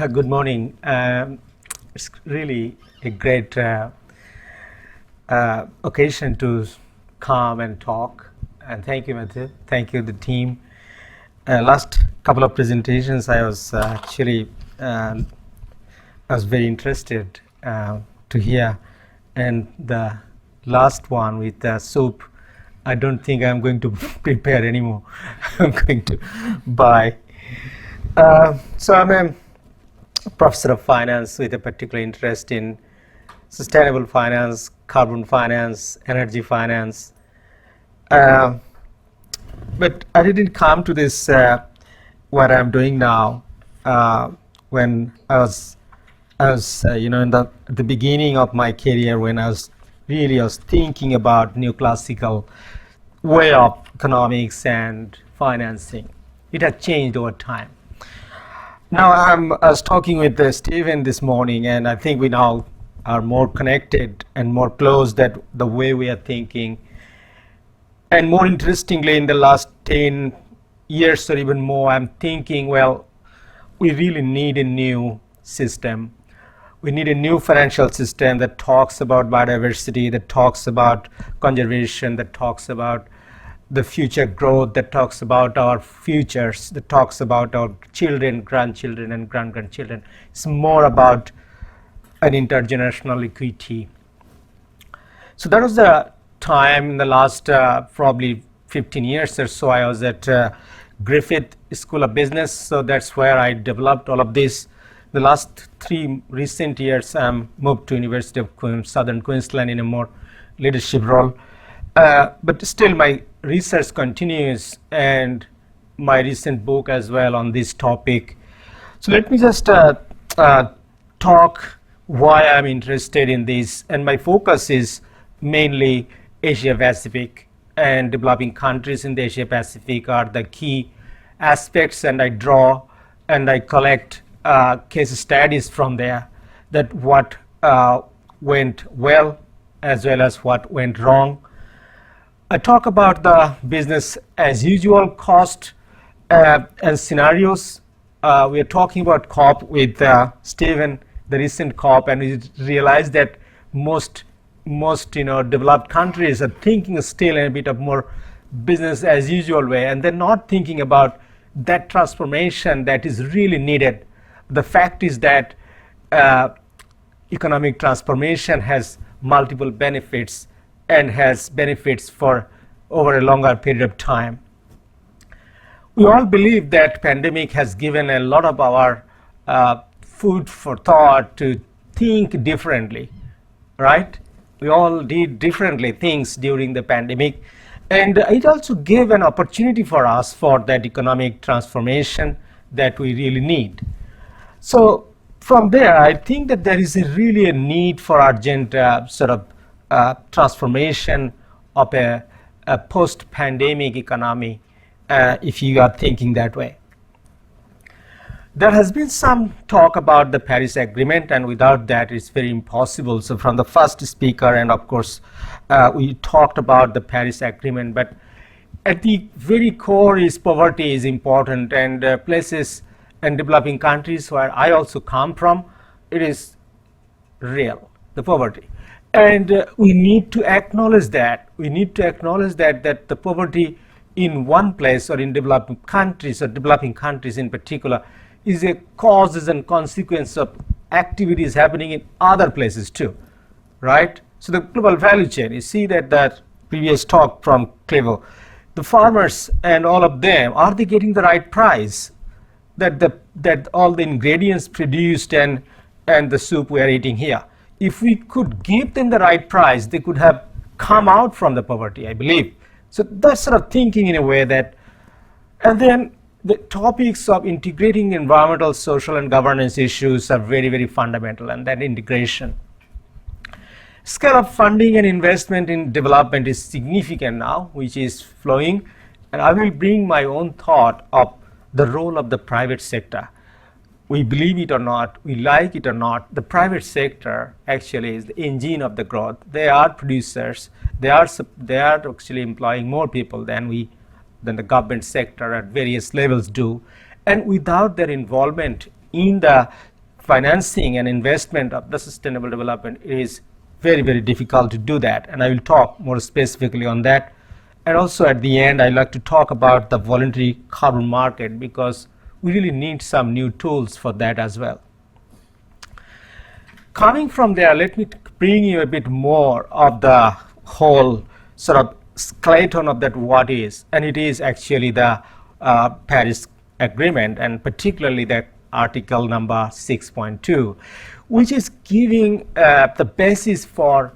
Good morning. It's really a great occasion to come and talk. And thank you, Matthew. Thank you, the team. Last couple of presentations, I was I was very interested to hear. And the last one with soup, I don't think I'm going to prepare anymore. I'm going to buy. So I'm a professor of finance with a particular interest in sustainable finance, carbon finance, energy finance. But I didn't come to this what I'm doing now when I was in the beginning of my career, when I was thinking about neoclassical way of economics and financing. It has changed over time. Now I was talking with Stephen this morning, and I think we now are more connected and more close that the way we are thinking. And more interestingly, in the last 10 years or even more, I'm thinking, well, we really need a new system. We need a new financial system that talks about biodiversity, that talks about conservation, that talks about the future growth, that talks about our futures, that talks about our children, grandchildren, and grandchildren. It's more about an intergenerational equity. So that was the time in the last probably 15 years or so. I was at Griffith School of Business, so that's where I developed all of this. The last 3 recent years, I'm moved to University of Southern Queensland in a more leadership role. But still my research continues, and my recent book as well on this topic. So let me just talk why I'm interested in this. And my focus is mainly Asia Pacific, and developing countries in the Asia Pacific are the key aspects, and I draw and I collect case studies from there, that what went well as well as what went wrong. I talk about the business as usual cost and scenarios. We are talking about COP with Stephen, the recent COP, and we realized that most developed countries are thinking still in a bit of more business as usual way, and they're not thinking about that transformation that is really needed. The fact is that economic transformation has multiple benefits, and has benefits for over a longer period of time. We all believe that pandemic has given a lot of our food for thought to think differently, right? We all did differently things during the pandemic, and it also gave an opportunity for us for that economic transformation that we really need. So from there, I think that there is really a need for urgent transformation of a post-pandemic economy, if you are thinking that way. There has been some talk about the Paris Agreement, and without that it's very impossible. So from the first speaker, and of course we talked about the Paris Agreement, but at the very core is poverty is important, and places and developing countries where I also come from, it is real, the poverty. And we need to acknowledge that. We need to acknowledge that the poverty in one place, or in developing countries, or developing countries in particular, is a causes and consequence of activities happening in other places too, right? So the global value chain, you see that previous talk from Clevo, the farmers and all of them, are they getting the right price? That all the ingredients produced and the soup we are eating here, if we could give them the right price, they could have come out from the poverty, I believe. So that's sort of thinking in a way that, and then the topics of integrating environmental, social, and governance issues are very, very fundamental, and that integration. Scale of funding and investment in development is significant now, which is flowing, and I will bring my own thought of the role of the private sector. We believe it or not, we like it or not, the private sector actually is the engine of the growth. They are producers. They are actually employing more people than the government sector at various levels do. And without their involvement in the financing and investment of the sustainable development, it is very, very difficult to do that. And I will talk more specifically on that. And also at the end, I'd like to talk about the voluntary carbon market, because we really need some new tools for that as well. Coming from there, let me bring you a bit more of the whole sort of skeleton of that what is. And it is actually the Paris Agreement, and particularly the article number 6.2, which is giving the basis for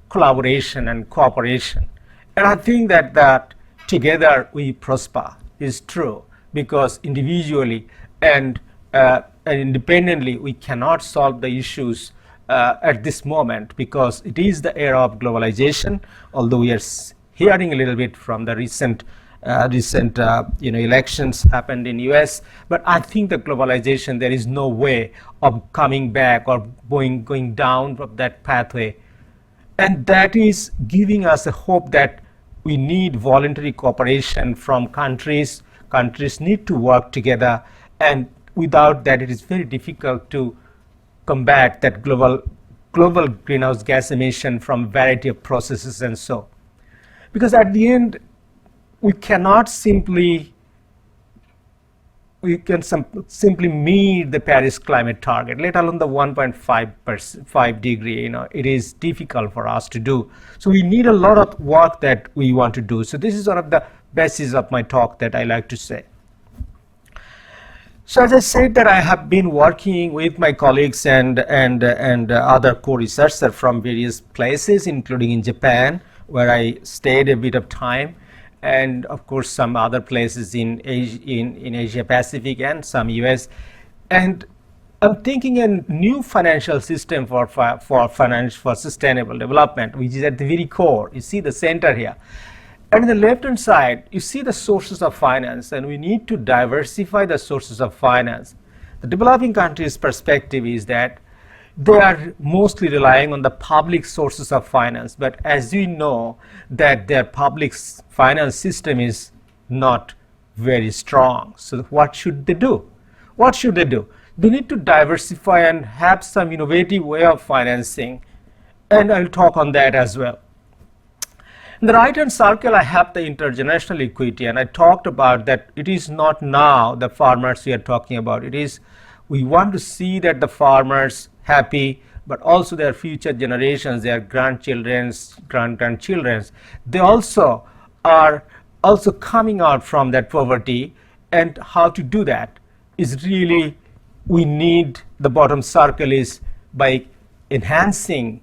collaboration and cooperation. And I think that together we prosper is true, because individually and independently we cannot solve the issues at this moment, because it is the era of globalization. Although we are hearing a little bit from the recent elections happened in US, but I think the globalization, there is no way of coming back or going down from that pathway. And that is giving us a hope that we need voluntary cooperation from countries. Countries need to work together, and without that it is very difficult to combat that global greenhouse gas emission from a variety of processes and so. Because at the end, we cannot simply meet the Paris climate target, let alone the 1.5 degree. It is difficult for us to do. So we need a lot of work that we want to do. So this is one of the basis of my talk that I like to say. So as I said, that I have been working with my colleagues and other co-researchers from various places, including in Japan, where I stayed a bit of time, and of course some other places in Asia Pacific and some US. And I'm thinking a new financial system for sustainable development, which is at the very core. You see the center here. And on the left-hand side, you see the sources of finance, and we need to diversify the sources of finance. The developing countries' perspective is that they are mostly relying on the public sources of finance, but as we know that their public finance system is not very strong. So what should they do? What should they do? They need to diversify and have some innovative way of financing, and I'll talk on that as well. In the right-hand circle, I have the intergenerational equity, and I talked about that it is not now the farmers we are talking about. It is, we want to see that the farmers happy, but also their future generations, their grandchildren's, grandchildren's, they also are also coming out from that poverty. And how to do that is really, we need, the bottom circle is by enhancing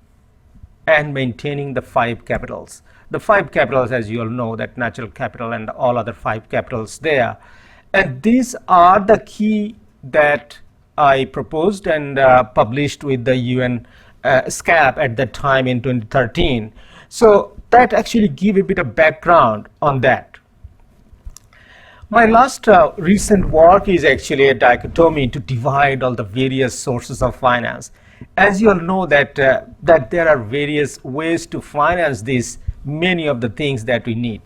and maintaining the 5 capitals. The 5 capitals, as you all know, that natural capital and all other 5 capitals there. And these are the key that I proposed and published with the UN SCAP at that time in 2013. So that actually give a bit of background on that. My last recent work is actually a dichotomy to divide all the various sources of finance. As you all know that there are various ways to finance these, many of the things that we need.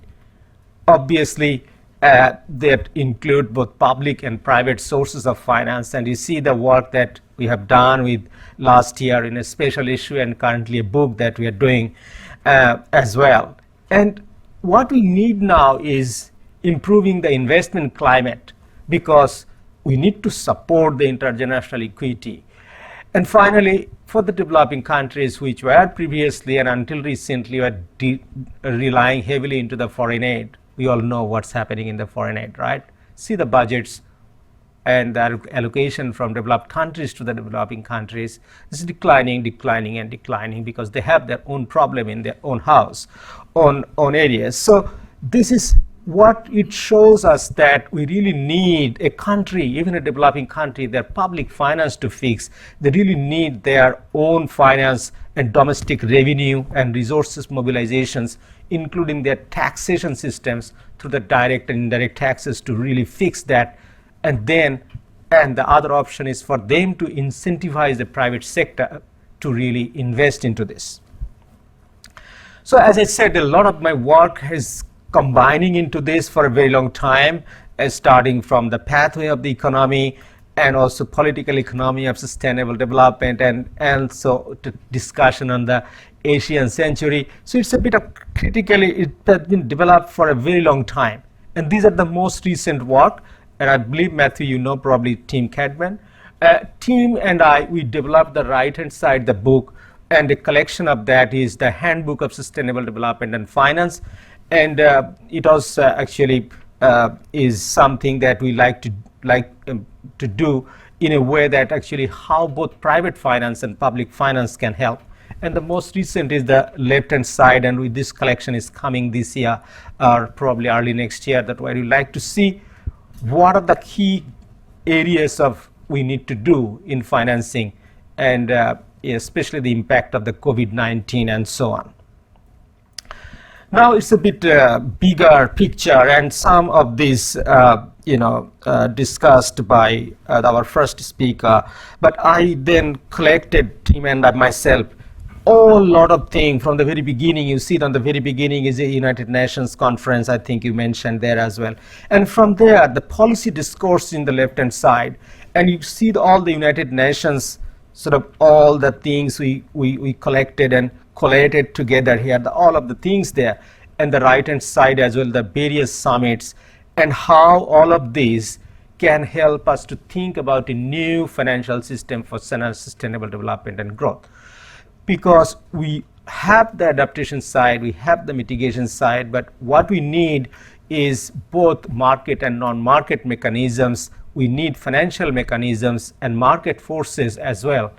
Obviously, that include both public and private sources of finance, and you see the work that we have done with last year in a special issue and currently a book that we are doing as well. And what we need now is improving the investment climate, because we need to support the intergenerational equity. And finally, for the developing countries which were previously and until recently were relying heavily into the foreign aid, we all know what's happening in the foreign aid, right? See the budgets and the allocation from developed countries to the developing countries is declining because they have their own problem in their own house, own areas. So this is what it shows us, that we really need a country, even a developing country, their public finance to fix. They really need their own finance and domestic revenue and resources mobilizations, including their taxation systems through the direct and indirect taxes, to really fix that. And the other option is for them to incentivize the private sector to really invest into this. So as I said, a lot of my work is combining into this for a very long time, starting from the pathway of the economy and also political economy of sustainable development, and so discussion on the Asian century. So it's a bit of critically, it has been developed for a very long time. And these are the most recent work. And I believe, Matthew, you know probably Tim Cadman. Tim and I, we developed the right-hand side, the book, and a collection of that is the Handbook of Sustainable Development and Finance. And it also actually is something that we like to do in a way that actually how both private finance and public finance can help. And the most recent is the left-hand side, and with this collection is coming this year or probably early next year, that where you like to see what are the key areas of we need to do in financing, and especially the impact of the COVID-19 and so on. Now it's a bit bigger picture, and some of these discussed by our first speaker, but I then collected, Tim and myself, a lot of things from the very beginning. You see it on the very beginning is a United Nations conference, I think you mentioned there as well. And from there, the policy discourse in the left-hand side, and you see all the United Nations, sort of all the things we collected and collated together here, all of the things there, and the right-hand side as well, the various summits, and how all of these can help us to think about a new financial system for sustainable development and growth. Because we have the adaptation side, we have the mitigation side, but what we need is both market and non-market mechanisms. We need financial mechanisms and market forces as well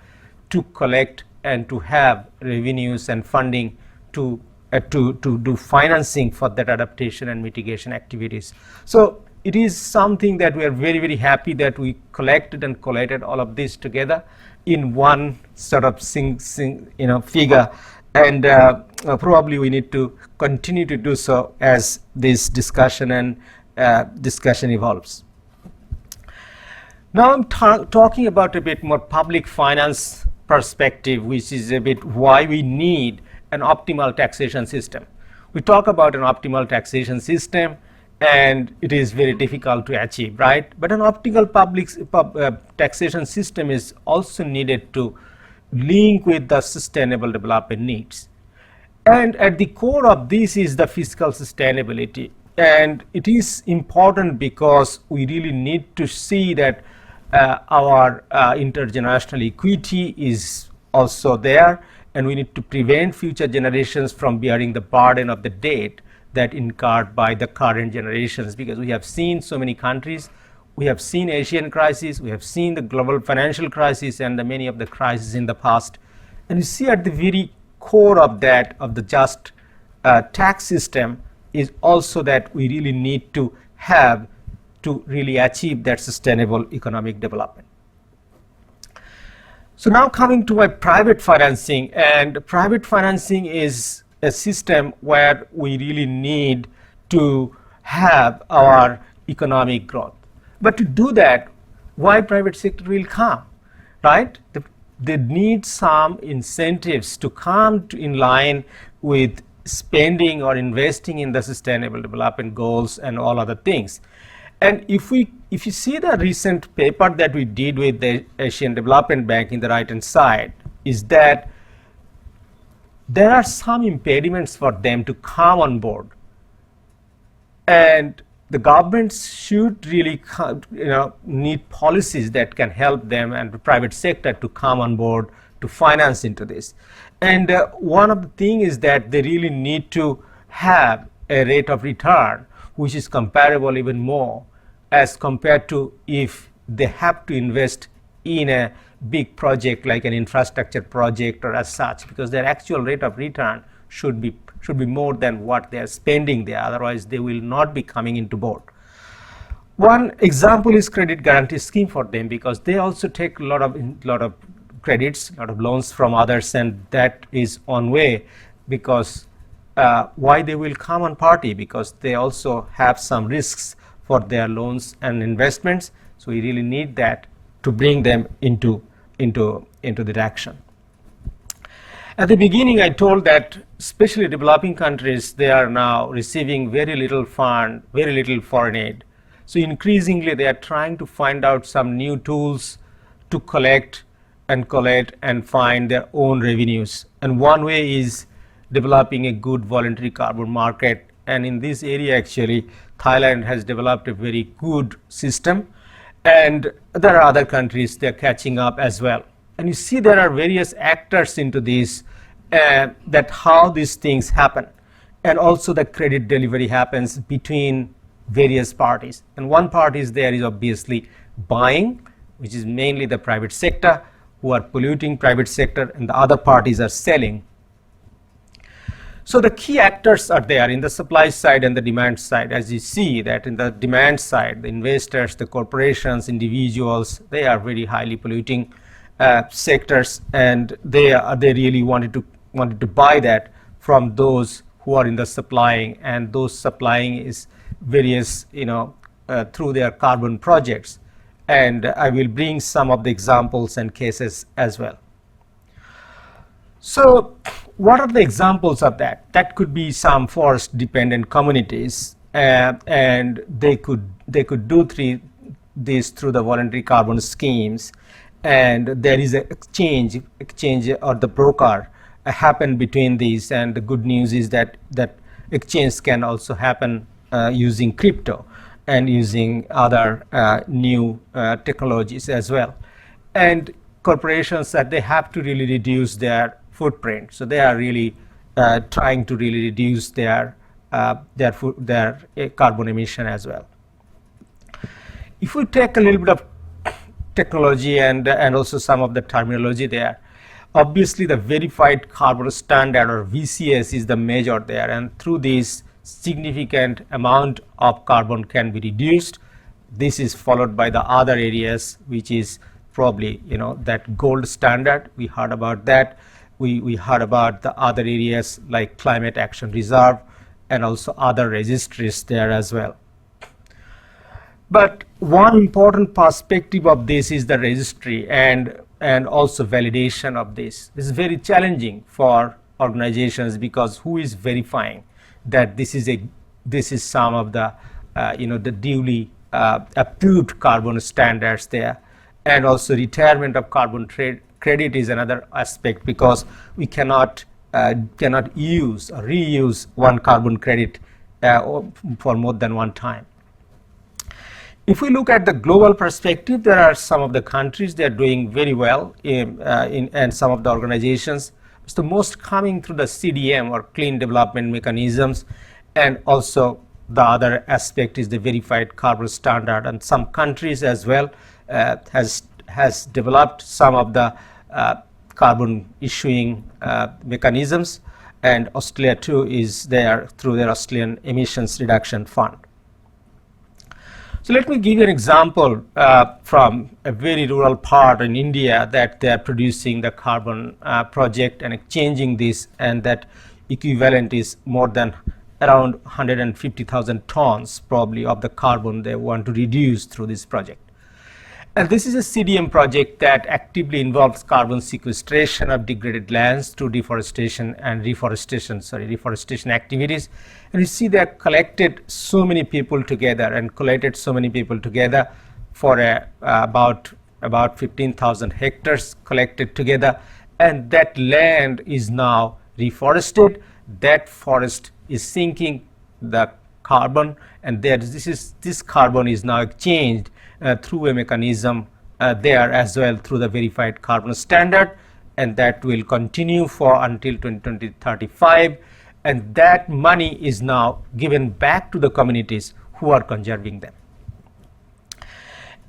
to collect and to have revenues and funding to do financing for that adaptation and mitigation activities. So it is something that we are very, very happy that we collected and collated all of this together in one sort of figure, and probably we need to continue to do so as this discussion and discussion evolves. Now I'm talking about a bit more public finance perspective, which is a bit why we need an optimal taxation system. We talk about an optimal taxation system, and it is very difficult to achieve, right? But an optimal public taxation system is also needed to link with the sustainable development needs. And at the core of this is the fiscal sustainability. And it is important because we really need to see that our intergenerational equity is also there, and we need to prevent future generations from bearing the burden of the debt that incurred by the current generations, because we have seen so many countries, we have seen Asian crisis, we have seen the global financial crisis and the many of the crises in the past. And you see at the very core of that, of the just tax system, is also that we really need to have to really achieve that sustainable economic development. So now coming to my private financing, and private financing is a system where we really need to have our economic growth. But to do that, why private sector will come, right? They need some incentives to come in line with spending or investing in the sustainable development goals and all other things. And if you see the recent paper that we did with the Asian Development Bank in the right-hand side, is that there are some impediments for them to come on board, and the governments should really need policies that can help them and the private sector to come on board to finance into this. And one of the things is that they really need to have a rate of return which is comparable even more as compared to if they have to invest in a big project like an infrastructure project or as such, because their actual rate of return should be more than what they are spending there, otherwise they will not be coming into board. One example is credit guarantee scheme for them, because they also take a lot of credits, a lot of loans from others, and that is one way because why they will come on party, because they also have some risks for their loans and investments. So we really need that to bring them into the action. At the beginning, I told that especially developing countries, they are now receiving very little fund, very little foreign aid. So increasingly they are trying to find out some new tools to collect and find their own revenues. And one way is developing a good voluntary carbon market. And in this area, actually, Thailand has developed a very good system. And there are other countries, they're catching up as well. And you see there are various actors into this, that how these things happen. And also the credit delivery happens between various parties. And one party is there is obviously buying, which is mainly the private sector, who are polluting private sector, and the other parties are selling. So the key actors are there in the supply side and the demand side. As you see that in the demand side, the investors, the corporations, individuals, they are very highly polluting sectors, and they really wanted to buy that from those who are in the supplying, and those supplying is various, through their carbon projects. And I will bring some of the examples and cases as well. So what are the examples of that? That could be some forest dependent communities, and they could do this through the voluntary carbon schemes, and there is a exchange or the broker happen between these. And the good news is that exchange can also happen using crypto and using other new technologies as well. And corporations, that they have to really reduce their footprint, so they are really trying to really reduce their carbon emission as well. If we take a little bit of technology and also some of the terminology there, obviously the verified carbon standard, or VCS, is the measure there, and through this significant amount of carbon can be reduced. This is followed by the other areas, which is probably that gold standard. We heard about that. We heard about the other areas like climate action reserve and also other registries there as well. But one important perspective of this is the registry and also validation of this. This is very challenging for organizations, because who is verifying that this is some of the the duly approved carbon standards there. And also retirement of carbon credit is another aspect, because we cannot use or reuse one carbon credit for more than one time. If we look at the global perspective, there are some of the countries that are doing very well and some of the organizations. It's the most coming through the CDM, or clean development mechanisms, and also the other aspect is the verified carbon standard. And some countries as well has developed some of the carbon issuing mechanisms, and Australia too is there through their Australian Emissions Reduction Fund. So let me give you an example from a very rural part in India, that they are producing the carbon project and exchanging this, and that equivalent is more than around 150,000 tons probably of the carbon they want to reduce through this project. And this is a CDM project that actively involves carbon sequestration of degraded lands through deforestation and reforestation activities. And you see they have collected so many people together and collated so many people together for about 15,000 hectares collected together, and that land is now reforested. That forest is sinking the carbon, and this carbon is now exchanged through a mechanism there as well, through the verified carbon standard, and that will continue for until 2035, and that money is now given back to the communities who are conserving them.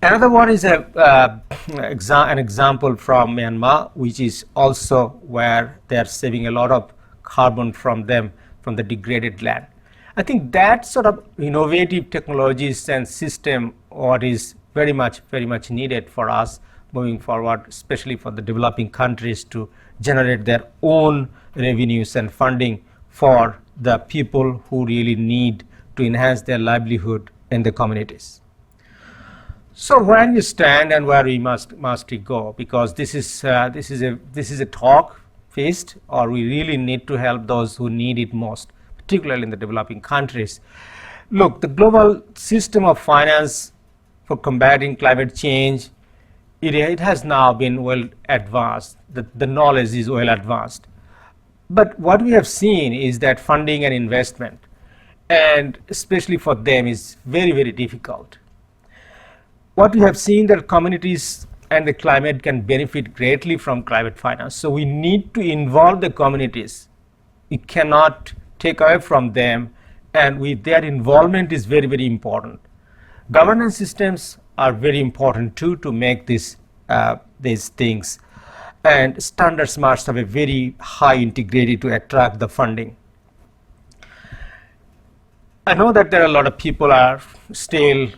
Another one is an example from Myanmar, which is also where they are saving a lot of carbon from the degraded land. I think that sort of innovative technologies and system what is very much needed for us moving forward, especially for the developing countries to generate their own revenues and funding for the people who really need to enhance their livelihood in the communities. So where we stand and where we must go, because this is a talk feast, or we really need to help those who need it most, particularly in the developing countries. Look, the global system of finance for combating climate change, it has now been well advanced. The knowledge is well advanced. But what we have seen is that funding and investment, and especially for them, is very, very difficult. What we have seen that communities and the climate can benefit greatly from climate finance. So we need to involve the communities. We cannot take away from them, and with their involvement is very, very important. Governance systems are very important too to make these things, and standards must have a very high integrity to attract the funding. I know that there are a lot of people are still,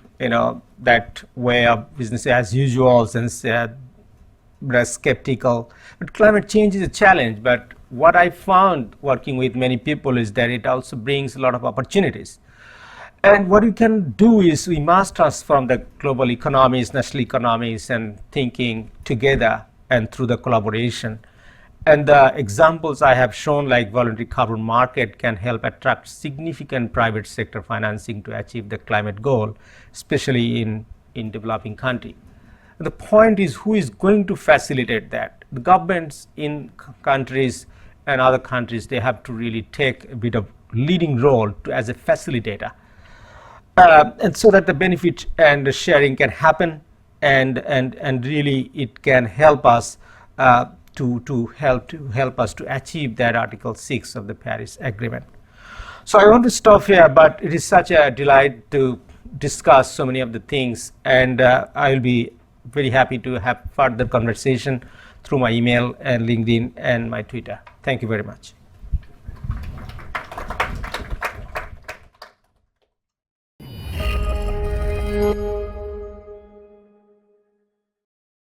that way of business as usual, and they're skeptical. But climate change is a challenge. But what I found working with many people is that it also brings a lot of opportunities. And what we can do is we must transform the global economies, national economies, and thinking together and through the collaboration. And the examples I have shown, like voluntary carbon market, can help attract significant private sector financing to achieve the climate goal, especially in developing countries. The point is, who is going to facilitate that? The governments in countries and other countries, they have to really take a bit of leading role as a facilitator. And so that the benefit and the sharing can happen, and really it can help us to help us to achieve that Article 6 of the Paris Agreement. So I want to stop here, but it is such a delight to discuss so many of the things, and I will be very happy to have further conversation through my email and LinkedIn and my Twitter. Thank you very much.